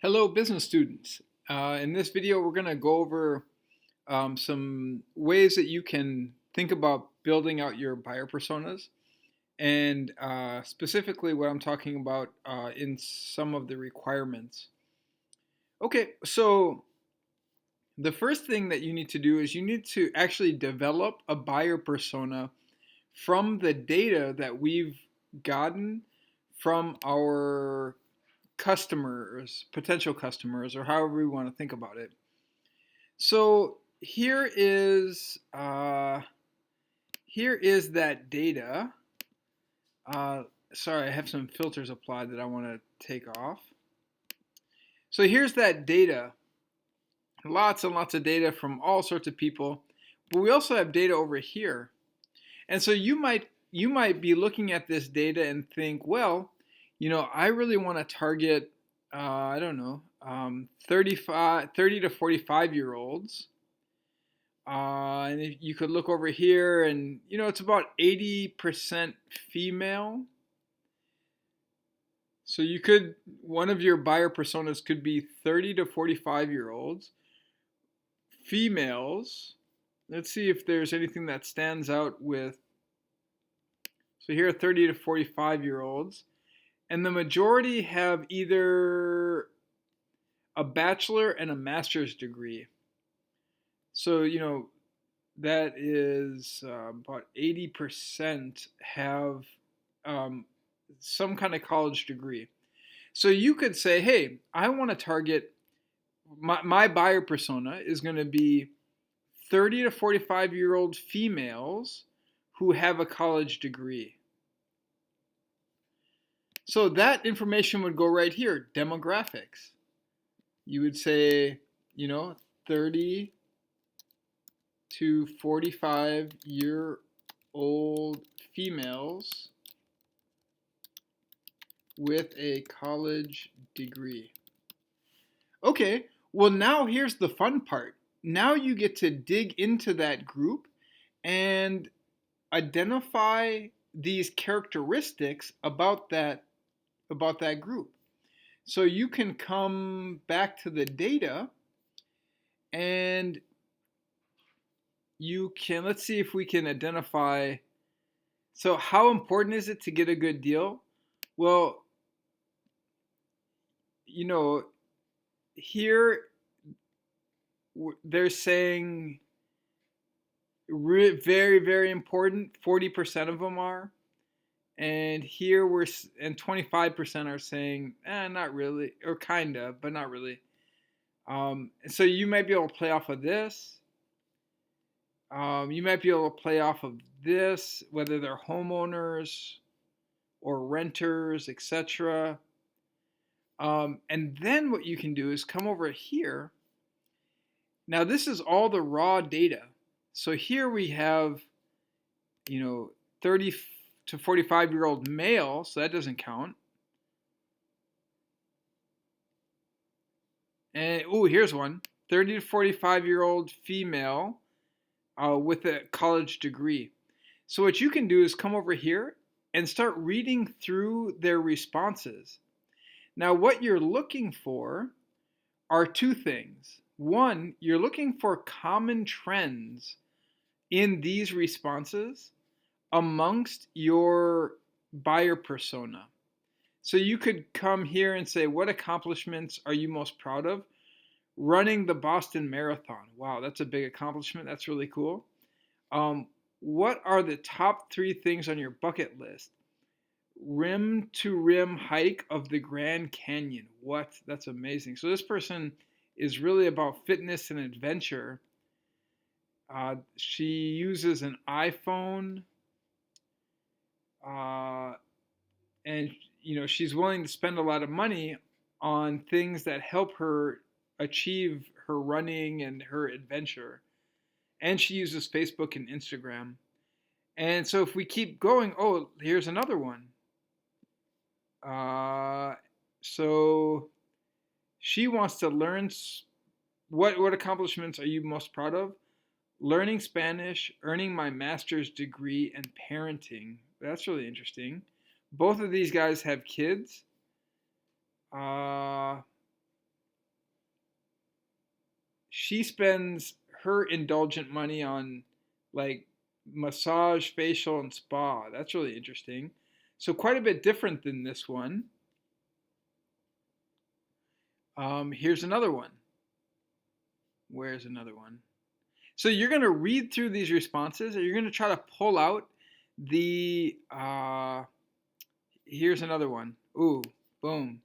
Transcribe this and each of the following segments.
Hello, business students. In this video, we're going to go over some ways that you can think about building out your buyer personas, and specifically what I'm talking about in some of the requirements. Okay, so the first thing that you need to do is you need to actually develop a buyer persona from the data that we've gotten from our customers, potential customers, or however we want to think about it. So here is that data. Uh, Sorry, I have some filters applied that I want to take off. So here's that data. Lots and lots of data from all sorts of people, but we also have data over here. And so you might be looking at this data and think, well, I really want to target, I don't know, 30 to 45-year-olds. And if you could look over here, and it's about 80% female. So one of your buyer personas could be 30 to 45-year-olds, females. Let's see if there's anything that stands out with. So here are 30 to 45-year-olds, and the majority have either a bachelor and a master's degree. So, that is about 80% have some kind of college degree. So you could say, hey, I want to target, my buyer persona is going to be 30 to 45-year-old females who have a college degree. So that information would go right here, demographics. You would say, 30 to 45-year-old females with a college degree. Okay, well, now here's the fun part. Now you get to dig into that group and identify these characteristics about that group. So you can come back to the data and let's see if we can identify. So how important is it to get a good deal? Well, here they're saying very, very important. 40% of them are. And here 25% are saying, not really, or kinda, but not really. So you might be able to play off of this. You might be able to play off of this, whether they're homeowners or renters, etc. And then what you can do is come over here. Now this is all the raw data. So here we have, 30 to 45-year-old male, so that doesn't count. And here's one, 30 to 45-year-old female with a college degree. So what you can do is come over here and start reading through their responses. Now what you're looking for are two things. One, you're looking for common trends in these responses amongst your buyer persona. So you could come here and say, what accomplishments are you most proud of? Running the Boston Marathon. Wow, that's a big accomplishment. That's really cool. What are the top 3 things on your bucket list? Rim to rim hike of the Grand Canyon. What? That's amazing. So this person is really about fitness and adventure. She uses an iPhone. And she's willing to spend a lot of money on things that help her achieve her running and her adventure. And she uses Facebook and Instagram. And so if we keep going, here's another one. So she wants to learn, what accomplishments are you most proud of? Learning Spanish, earning my master's degree, and parenting. That's really interesting. Both of these guys have kids. she spends her indulgent money on like massage, facial, and spa. That's really interesting. So quite a bit different than this one. Here's another one. Where's another one? So you're going to read through these responses, and you're going to try to pull out the. Here's another one. Ooh, boom.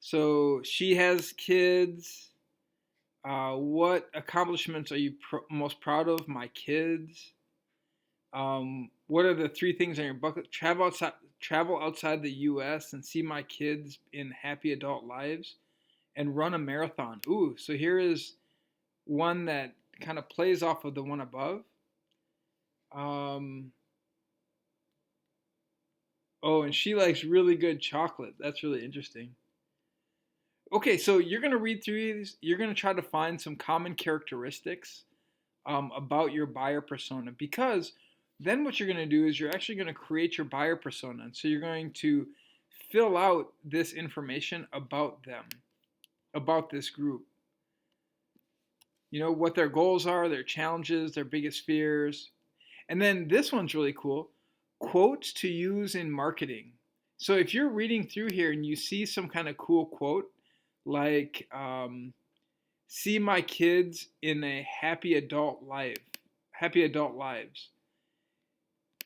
So she has kids. What accomplishments are you most proud of? My kids. What are the three things on your bucket? Travel outside the U.S. and see my kids in happy adult lives, and run a marathon. Ooh, so here is one that kind of plays off of the one above. Um, oh, and she likes really good chocolate. That's really interesting. Okay, so you're going to read through these. You're going to try to find some common characteristics about your buyer persona, because then what you're going to do is you're actually going to create your buyer persona. And so you're going to fill out this information about them, about this group. You know, what their goals are, their challenges, their biggest fears. And then this one's really cool, quotes to use in marketing. So if you're reading through here and you see some kind of cool quote, like see my kids in a happy adult lives.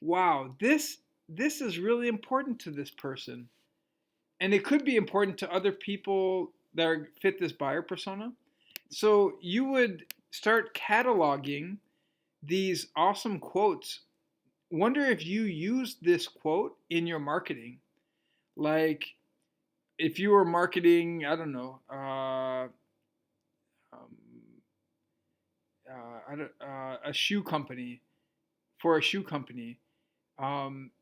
Wow, this is really important to this person. And it could be important to other people that fit this buyer persona. So you would start cataloging these awesome quotes. Wonder if you use this quote in your marketing. Like if you were marketing, I don't know, um, a shoe company, for a shoe company,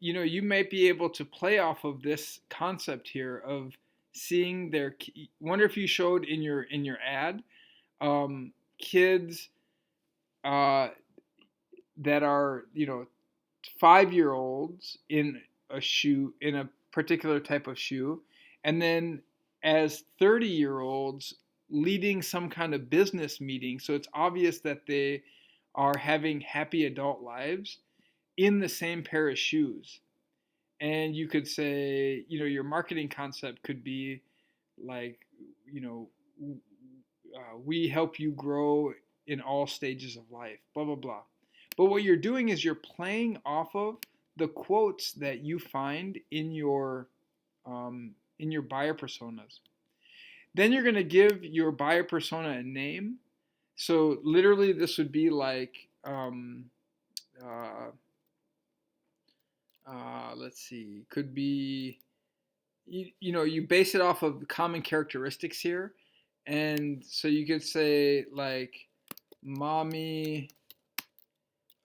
you know, you might be able to play off of this concept here of seeing their. Wonder if you showed in your ad kids uh, that are, you know, 5-year-olds in a particular type of shoe, and then as 30-year-olds leading some kind of business meeting. So it's obvious that they are having happy adult lives in the same pair of shoes. And you could say, you know, your marketing concept could be like, you know, we help you grow in all stages of life, blah, blah, blah. But what you're doing is you're playing off of the quotes that you find in your buyer personas. Then you're going to give your buyer persona a name. So literally, this would be like, uh, let's see, could be, you know, you base it off of common characteristics here. And so you could say like mommy,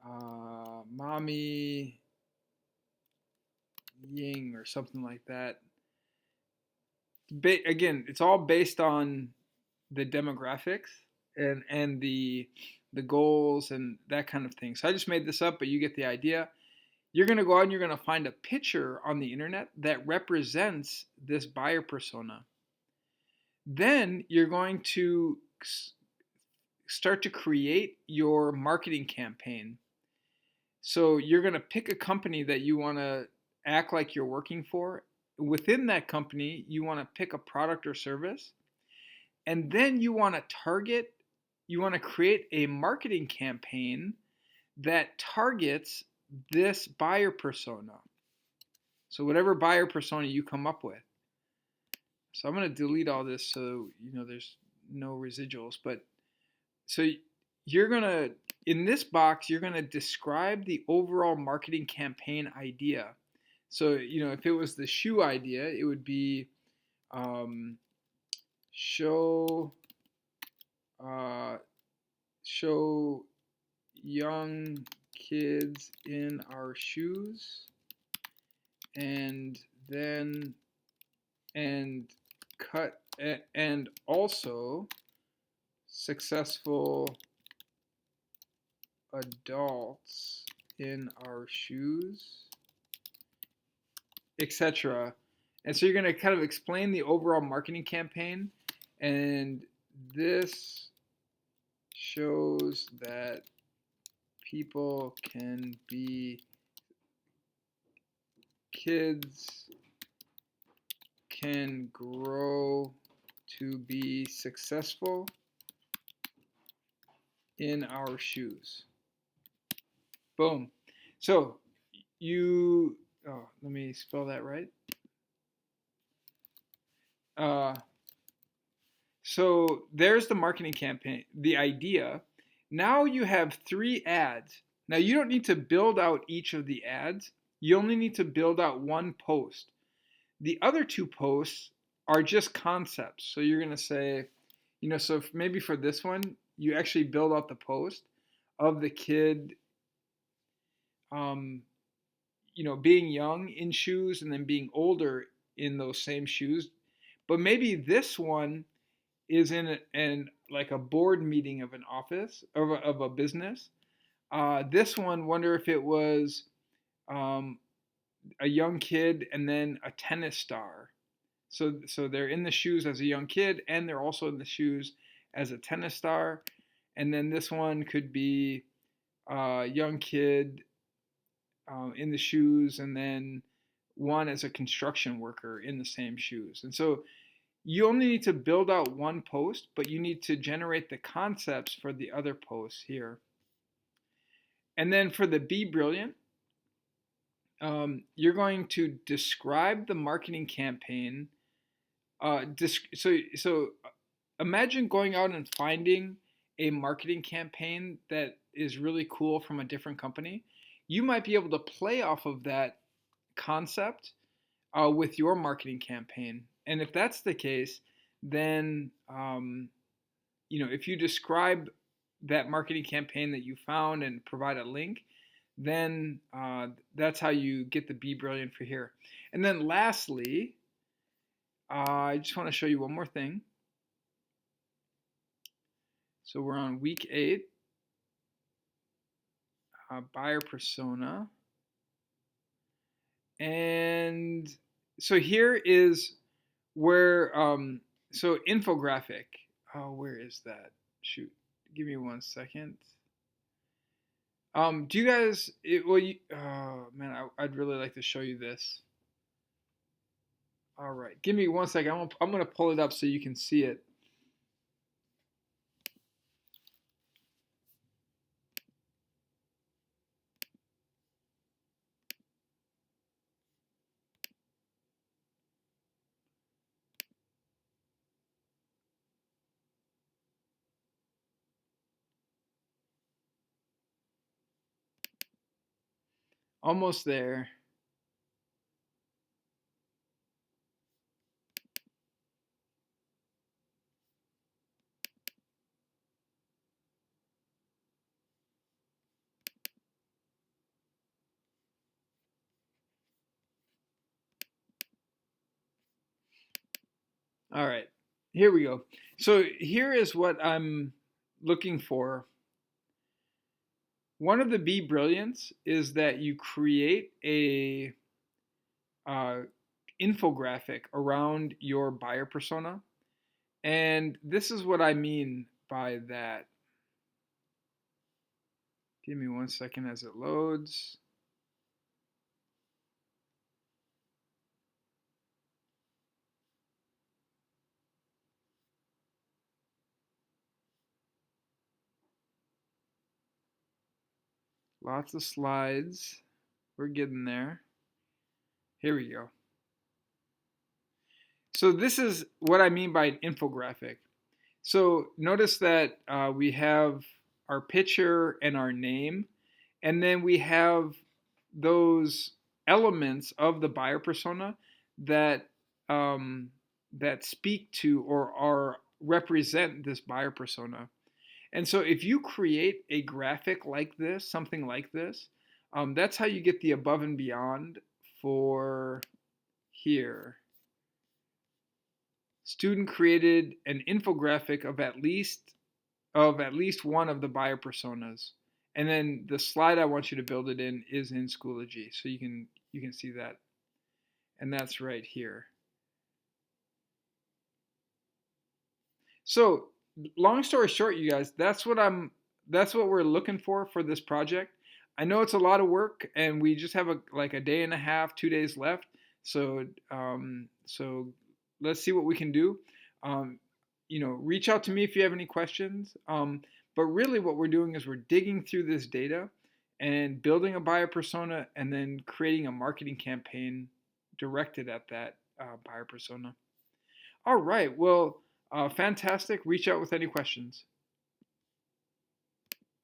mommy Ying or something like that. Again, it's all based on the demographics and the goals and that kind of thing. So I just made this up, but you get the idea. You're going to go out and you're going to find a picture on the internet that represents this buyer persona. Then you're going to start to create your marketing campaign. So you're going to pick a company that you want to act like you're working for. Within that company, you want to pick a product or service. And then you want to create a marketing campaign that targets this buyer persona. So whatever buyer persona you come up with. So I'm going to delete all this so you know there's no residuals. But so you're going to, in this box, you're going to describe the overall marketing campaign idea. So, you know, if it was the shoe idea, it would be show show young kids in our shoes, and then and cut and also successful adults in our shoes, etc. And so you're going to kind of explain the overall marketing campaign, and this shows that people can be, kids can grow to be successful in our shoes. Boom. So let me spell that right. Uh, so there's the marketing campaign, the idea. Now you have 3 ads. Now you don't need to build out each of the ads. You only need to build out one post. The other 2 posts are just concepts. So you're going to say, so maybe for this one, you actually build out the post of the kid, um, being young in shoes and then being older in those same shoes. But maybe this one is in like a board meeting of an office of a business. This one, wonder if it was um, a young kid and then a tennis star. So they're in the shoes as a young kid and they're also in the shoes as a tennis star. And then this one could be a young kid in the shoes and then one as a construction worker in the same shoes. And so you only need to build out one post, but you need to generate the concepts for the other posts here. And then for the Be Brilliant, you're going to describe the marketing campaign. So imagine going out and finding a marketing campaign that is really cool from a different company. You might be able to play off of that concept with your marketing campaign. And if that's the case, then if you describe that marketing campaign that you found and provide a link, then that's how you get the Be Brilliant for here. And then lastly, I just want to show you one more thing. So we're on week 8, buyer persona. And so here is where, so infographic. Oh, where is that? Shoot, give me 1 second. Do you guys, oh man, I'd really like to show you this. All right, give me 1 second. I'm gonna pull it up so you can see it. Almost there. All right, here we go. So here is what I'm looking for. One of the Be Brilliants is that you create a uh, infographic around your buyer persona. And this is what I mean by that. Give me 1 second as it loads. Lots of slides. We're getting there. Here we go. So this is what I mean by an infographic. So notice that we have our picture and our name, and then we have those elements of the buyer persona that that speak to or are represent this buyer persona. And so if you create a graphic like this, something like this, that's how you get the above and beyond for here. Student created an infographic of at least one of the buyer personas. And then the slide I want you to build it in is in Schoology. So you can see that. And that's right here. So long story short, you guys, that's what we're looking for this project. I know it's a lot of work, and we just have a day and a half, 2 days left. So let's see what we can do. Um, reach out to me if you have any questions. But really, what we're doing is we're digging through this data and building a buyer persona, and then creating a marketing campaign directed at that buyer persona. All right. Well, fantastic. Reach out with any questions.